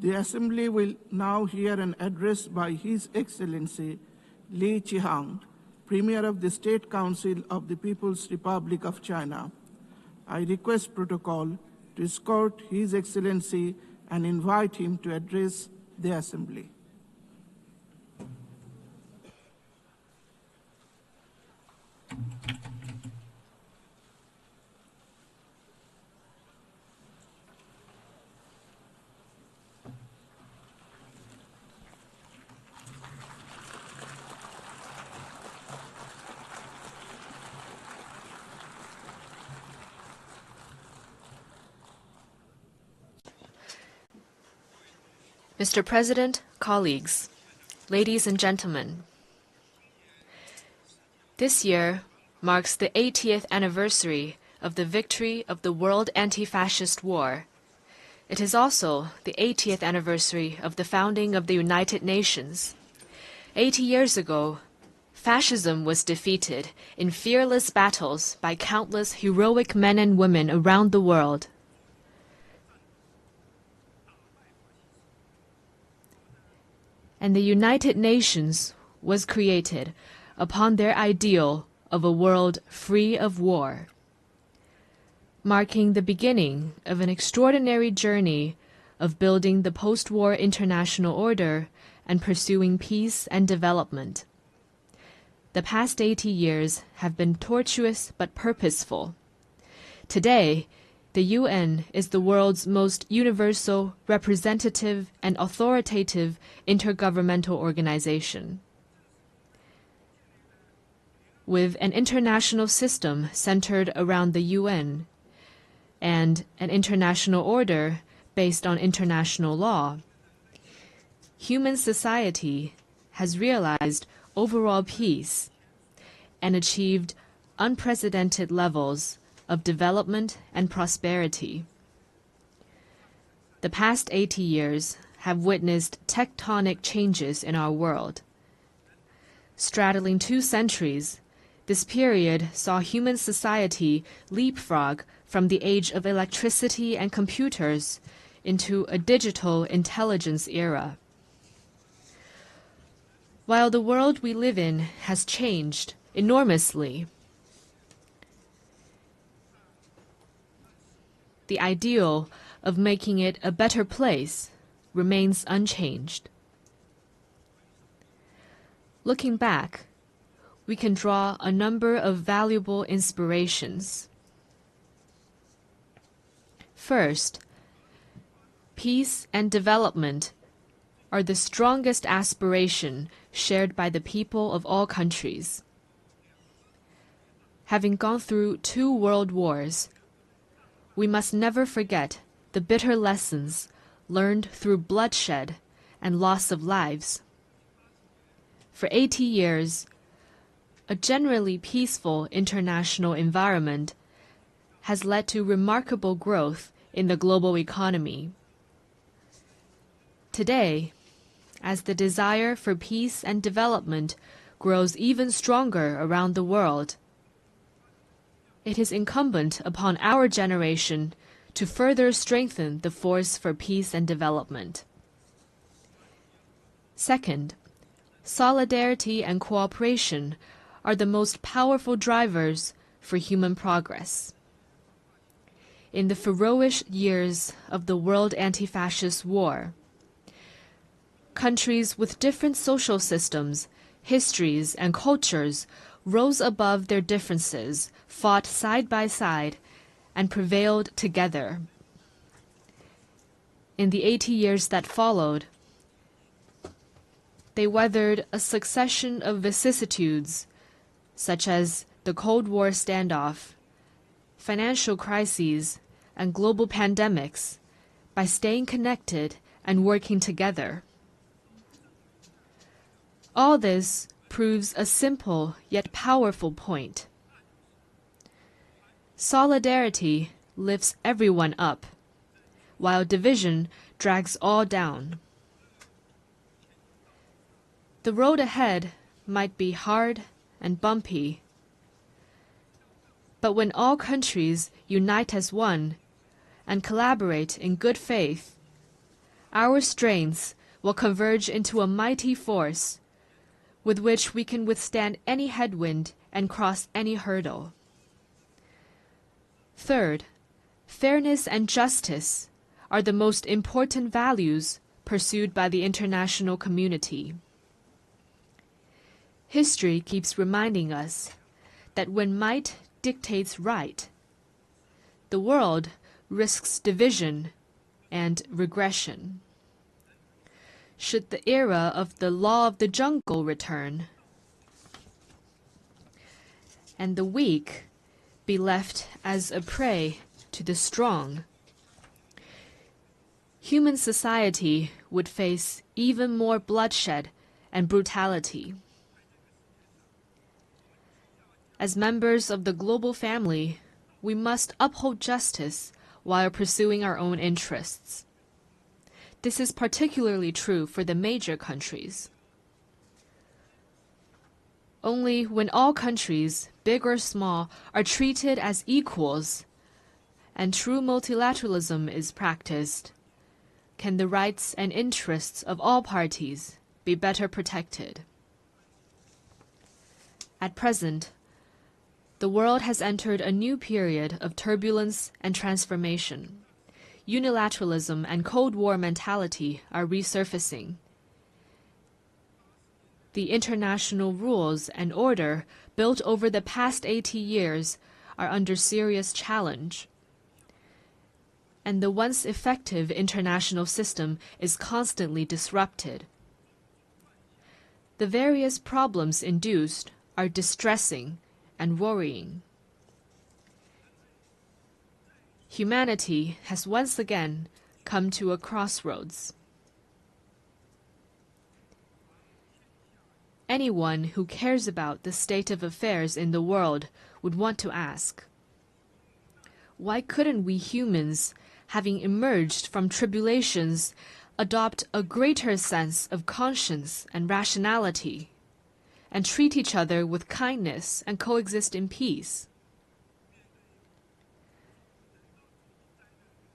The Assembly will now hear an address by His Excellency Li Qihang, Premier of the State Council of the People's Republic of China. I request protocol to escort His Excellency and invite him to address the Assembly. Mr. President, colleagues, ladies and gentlemen, this year marks the 80th anniversary of the victory of the World Anti-Fascist War. It is also the 80th anniversary of the founding of the United Nations. 80 years ago, fascism was defeated in fearless battles by countless heroic men and women around the world. And the United Nations was created upon their ideal of a world free of war, marking the beginning of an extraordinary journey of building the post-war international order and pursuing peace and development. The past 80 years have been tortuous but purposeful. Today, the UN is the world's most universal, representative, and authoritative intergovernmental organization. With an international system centered around the UN and an international order based on international law, human society has realized overall peace and achieved unprecedented levels of development and prosperity. The past 80 years have witnessed tectonic changes in our world. Straddling 2 centuries, this period saw human society leapfrog from the age of electricity and computers into a digital intelligence era. While the world we live in has changed enormously, the ideal of making it a better place remains unchanged. Looking back, we can draw a number of valuable inspirations. First, peace and development are the strongest aspiration shared by the people of all countries. Having gone through 2 world wars, we must never forget the bitter lessons learned through bloodshed and loss of lives. For 80 years, a generally peaceful international environment has led to remarkable growth in the global economy. Today, as the desire for peace and development grows even stronger around the world, it is incumbent upon our generation to further strengthen the force for peace and development. Second, solidarity and cooperation are the most powerful drivers for human progress. In the ferocious years of the World Anti-Fascist War, countries with different social systems, histories, and cultures rose above their differences, fought side by side, and prevailed together. In the 80 years that followed, they weathered a succession of vicissitudes, such as the Cold War standoff, financial crises, and global pandemics, by staying connected and working together. All this proves a simple yet powerful point. Solidarity lifts everyone up, while division drags all down. The road ahead might be hard and bumpy, but when all countries unite as one and collaborate in good faith, our strengths will converge into a mighty force with which we can withstand any headwind and cross any hurdle. Third, fairness and justice are the most important values pursued by the international community. History keeps reminding us that when might dictates right, the world risks division and regression. Should the era of the law of the jungle return, and the weak be left as a prey to the strong, human society would face even more bloodshed and brutality. As members of the global family, we must uphold justice while pursuing our own interests. This is particularly true for the major countries. Only when all countries, big or small, are treated as equals and true multilateralism is practiced, can the rights and interests of all parties be better protected. At present, the world has entered a new period of turbulence and transformation. Unilateralism and Cold War mentality are resurfacing. The international rules and order built over the past 80 years are under serious challenge. And the once effective international system is constantly disrupted. The various problems induced are distressing and worrying. Humanity has once again come to a crossroads. Anyone who cares about the state of affairs in the world would want to ask, why couldn't we humans, having emerged from tribulations, adopt a greater sense of conscience and rationality, and treat each other with kindness and coexist in peace?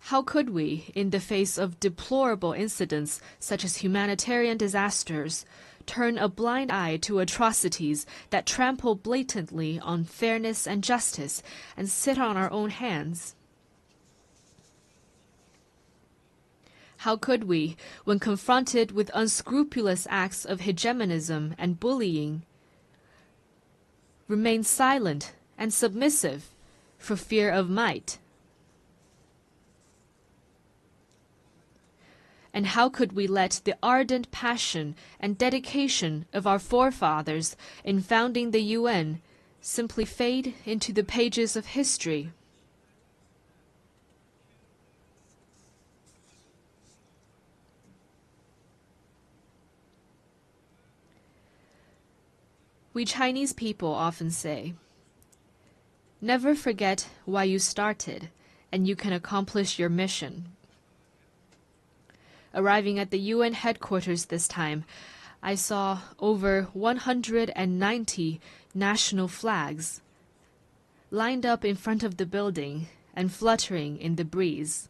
How could we, in the face of deplorable incidents such as humanitarian disasters, turn a blind eye to atrocities that trample blatantly on fairness and justice and sit on our own hands? How could we, when confronted with unscrupulous acts of hegemonism and bullying, remain silent and submissive for fear of might? And how could we let the ardent passion and dedication of our forefathers in founding the UN simply fade into the pages of history? We Chinese people often say, never forget why you started, and you can accomplish your mission. Arriving at the UN headquarters this time, I saw over 190 national flags lined up in front of the building and fluttering in the breeze.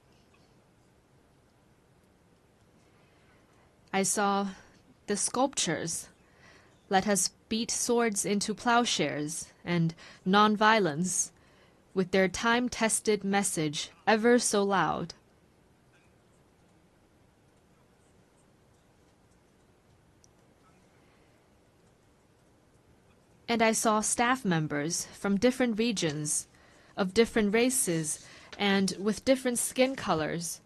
I saw the sculptures, "Let us beat swords into plowshares," and "Nonviolence," with their time-tested message ever so loud. And I saw staff members from different regions, of different races, and with different skin colors,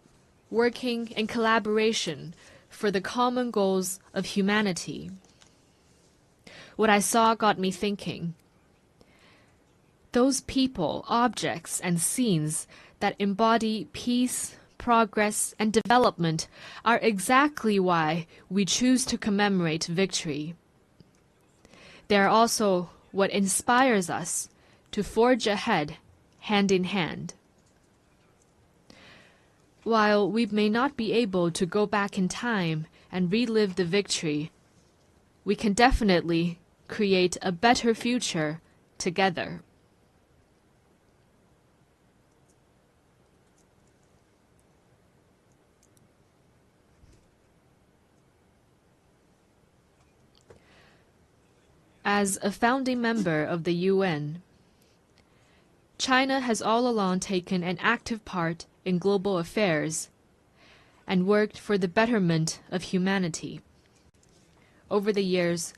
working in collaboration for the common goals of humanity. What I saw got me thinking. Those people, objects, and scenes that embody peace, progress, and development are exactly why we choose to commemorate victory. They are also what inspires us to forge ahead, hand in hand. While we may not be able to go back in time and relive the victory, we can definitely create a better future together. As a founding member of the UN, China has all along taken an active part in global affairs and worked for the betterment of humanity. Over the years,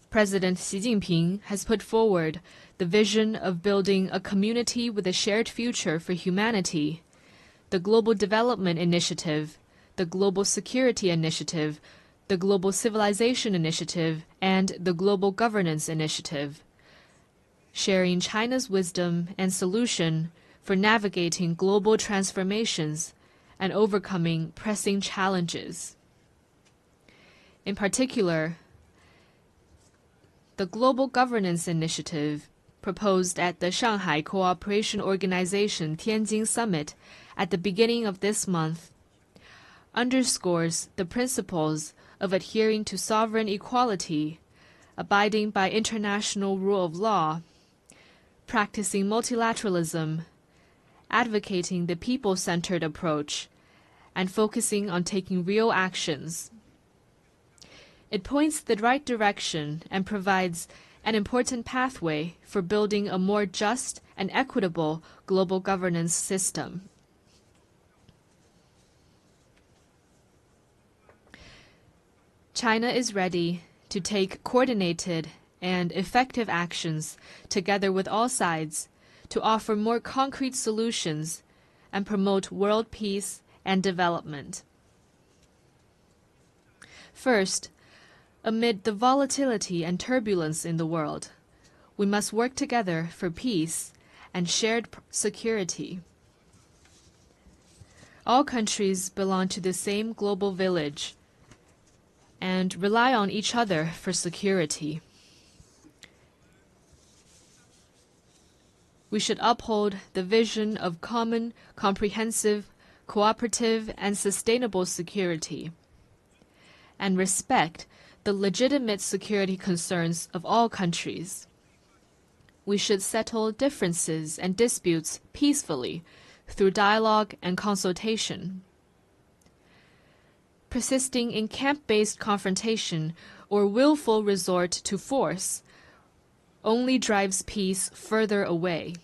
President Xi Jinping has put forward the vision of building a community with a shared future for humanity, the Global Development Initiative, the Global Security Initiative, the Global Civilization Initiative, and the Global Governance Initiative, sharing China's wisdom and solution for navigating global transformations and overcoming pressing challenges. In particular, the Global Governance Initiative, proposed at the Shanghai Cooperation Organization Tianjin Summit at the beginning of this month, underscores the principles of adhering to sovereign equality, abiding by international rule of law, practicing multilateralism, advocating the people-centered approach, and focusing on taking real actions. It points the right direction and provides an important pathway for building a more just and equitable global governance system. China is ready to take coordinated and effective actions together with all sides to offer more concrete solutions and promote world peace and development. First, amid the volatility and turbulence in the world, we must work together for peace and shared security. All countries belong to the same global village and rely on each other for security. We should uphold the vision of common, comprehensive, cooperative, and sustainable security, and respect the legitimate security concerns of all countries. We should settle differences and disputes peacefully through dialogue and consultation. Persisting in camp-based confrontation or willful resort to force only drives peace further away.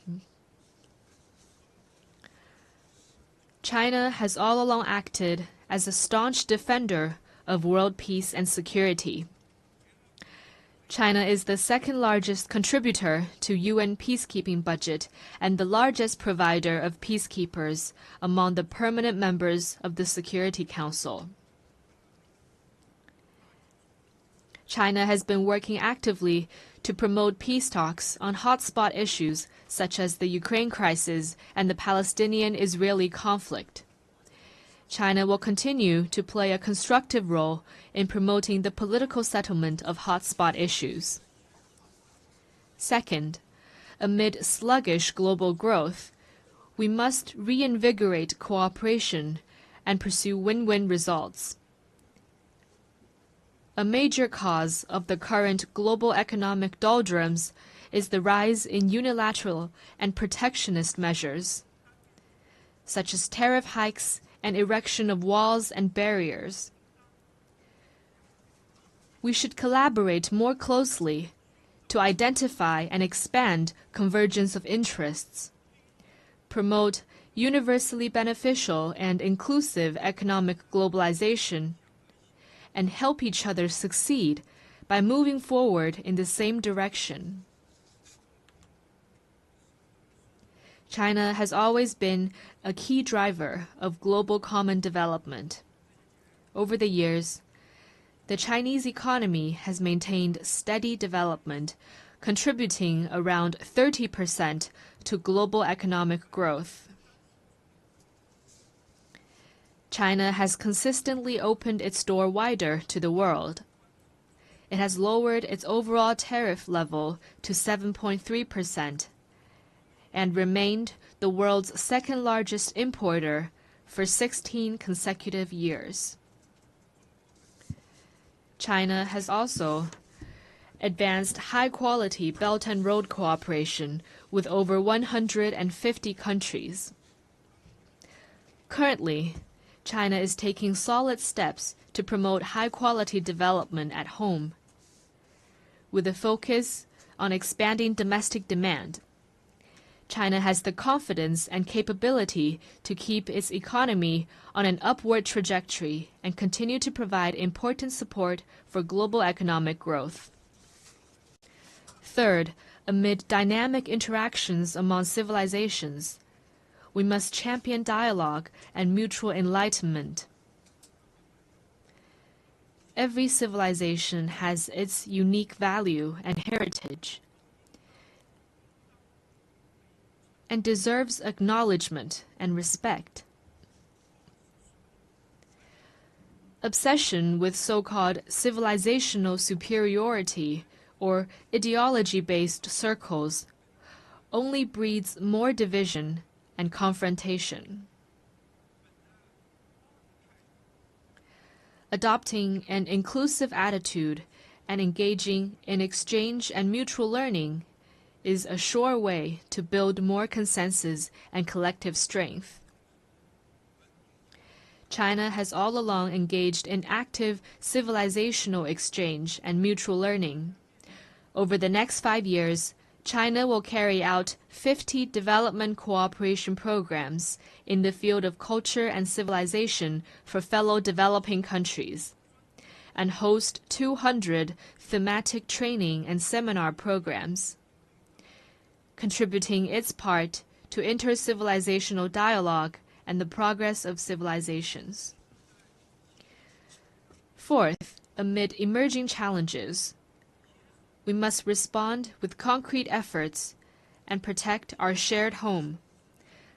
China has all along acted as a staunch defender of world peace and security. China is the second largest contributor to UN peacekeeping budget and the largest provider of peacekeepers among the permanent members of the Security Council. China has been working actively to promote peace talks on hotspot issues such as the Ukraine crisis and the Palestinian-Israeli conflict. China will continue to play a constructive role in promoting the political settlement of hotspot issues. Second, amid sluggish global growth, we must reinvigorate cooperation and pursue win-win results. A major cause of the current global economic doldrums is the rise in unilateral and protectionist measures, such as tariff hikes and erection of walls and barriers. We should collaborate more closely to identify and expand convergence of interests, promote universally beneficial and inclusive economic globalization, and help each other succeed by moving forward in the same direction. China has always been a key driver of global common development. Over the years, the Chinese economy has maintained steady development, contributing around 30% to global economic growth. China has consistently opened its door wider to the world. It has lowered its overall tariff level to 7.3%. and remained the world's second-largest importer for 16 consecutive years. China has also advanced high-quality Belt and Road cooperation with over 150 countries. Currently, China is taking solid steps to promote high-quality development at home. with a focus on expanding domestic demand. China has the confidence and capability to keep its economy on an upward trajectory and continue to provide important support for global economic growth. Third, amid dynamic interactions among civilizations, we must champion dialogue and mutual enlightenment. Every civilization has its unique value and heritage, and deserves acknowledgement and respect. Obsession with so-called civilizational superiority or ideology-based circles only breeds more division and confrontation. Adopting an inclusive attitude and engaging in exchange and mutual learning is a sure way to build more consensus and collective strength. China has all along engaged in active civilizational exchange and mutual learning. Over the next 5 years, China will carry out 50 development cooperation programs in the field of culture and civilization for fellow developing countries, and host 200 thematic training and seminar programs, contributing its part to inter-civilizational dialogue and the progress of civilizations. Fourth, amid emerging challenges, we must respond with concrete efforts and protect our shared home.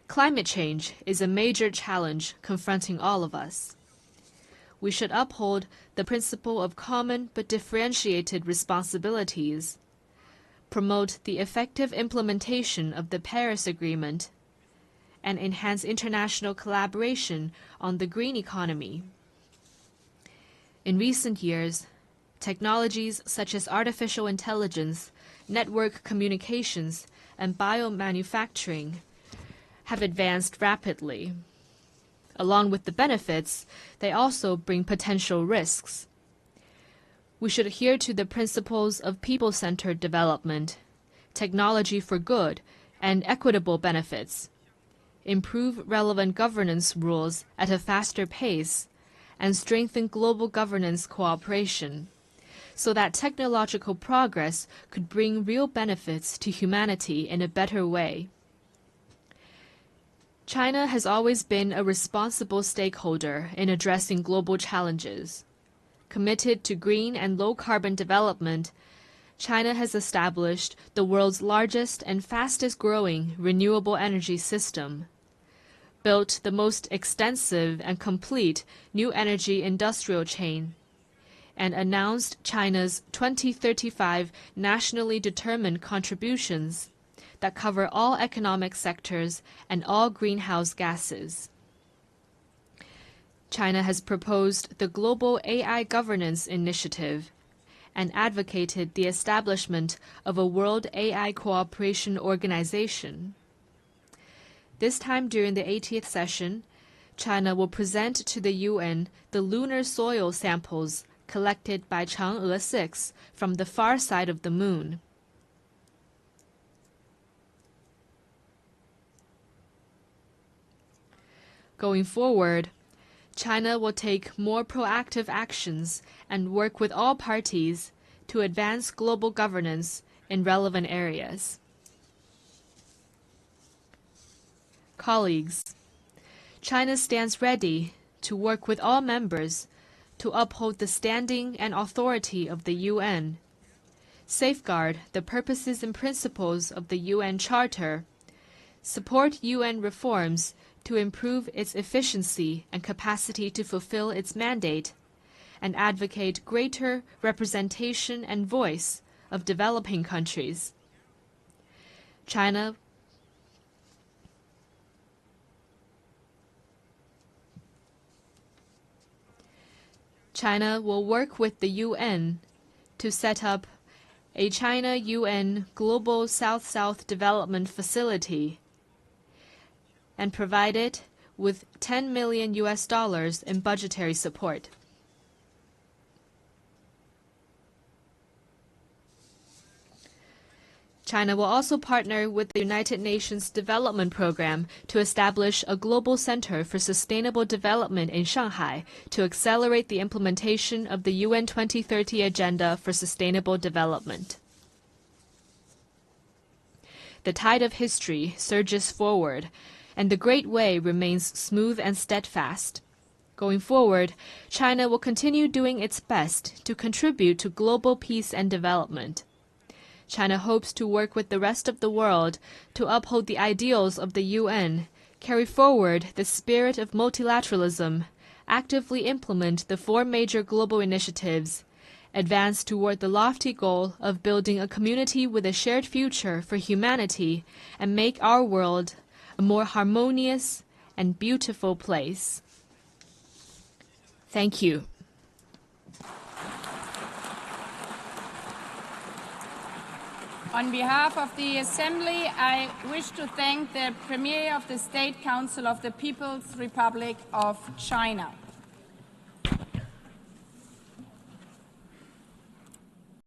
Climate change is a major challenge confronting all of us. We should uphold the principle of common but differentiated responsibilities, promote the effective implementation of the Paris Agreement, and enhance international collaboration on the green economy. In recent years, technologies such as artificial intelligence, network communications, and biomanufacturing have advanced rapidly. Along with the benefits, they also bring potential risks. We should adhere to the principles of people-centered development, technology for good, and equitable benefits, improve relevant governance rules at a faster pace, and strengthen global governance cooperation, so that technological progress could bring real benefits to humanity in a better way. China has always been a responsible stakeholder in addressing global challenges. Committed to green and low-carbon development, China has established the world's largest and fastest-growing renewable energy system, built the most extensive and complete new energy industrial chain, and announced China's 2035 nationally determined contributions that cover all economic sectors and all greenhouse gases. China has proposed the Global AI Governance Initiative and advocated the establishment of a World AI Cooperation Organization. This time during the 80th session, China will present to the UN the lunar soil samples collected by Chang'e 6 from the far side of the moon. Going forward, China will take more proactive actions and work with all parties to advance global governance in relevant areas. Colleagues, China stands ready to work with all members to uphold the standing and authority of the UN, safeguard the purposes and principles of the UN Charter, support UN reforms to improve its efficiency and capacity to fulfill its mandate, and advocate greater representation and voice of developing countries. China will work with the UN to set up a China-UN Global South-South Development Facility and provide it with $10 million in budgetary support. China will also partner with the United Nations Development Program to establish a global center for sustainable development in Shanghai to accelerate the implementation of the UN 2030 Agenda for Sustainable Development. The tide of history surges forward, and the Great Way remains smooth and steadfast. Going forward, China will continue doing its best to contribute to global peace and development. China hopes to work with the rest of the world to uphold the ideals of the UN, carry forward the spirit of multilateralism, actively implement the 4 major global initiatives, advance toward the lofty goal of building a community with a shared future for humanity, and make our world a more harmonious and beautiful place. Thank you. On behalf of the Assembly, I wish to thank the Premier of the State Council of the People's Republic of China.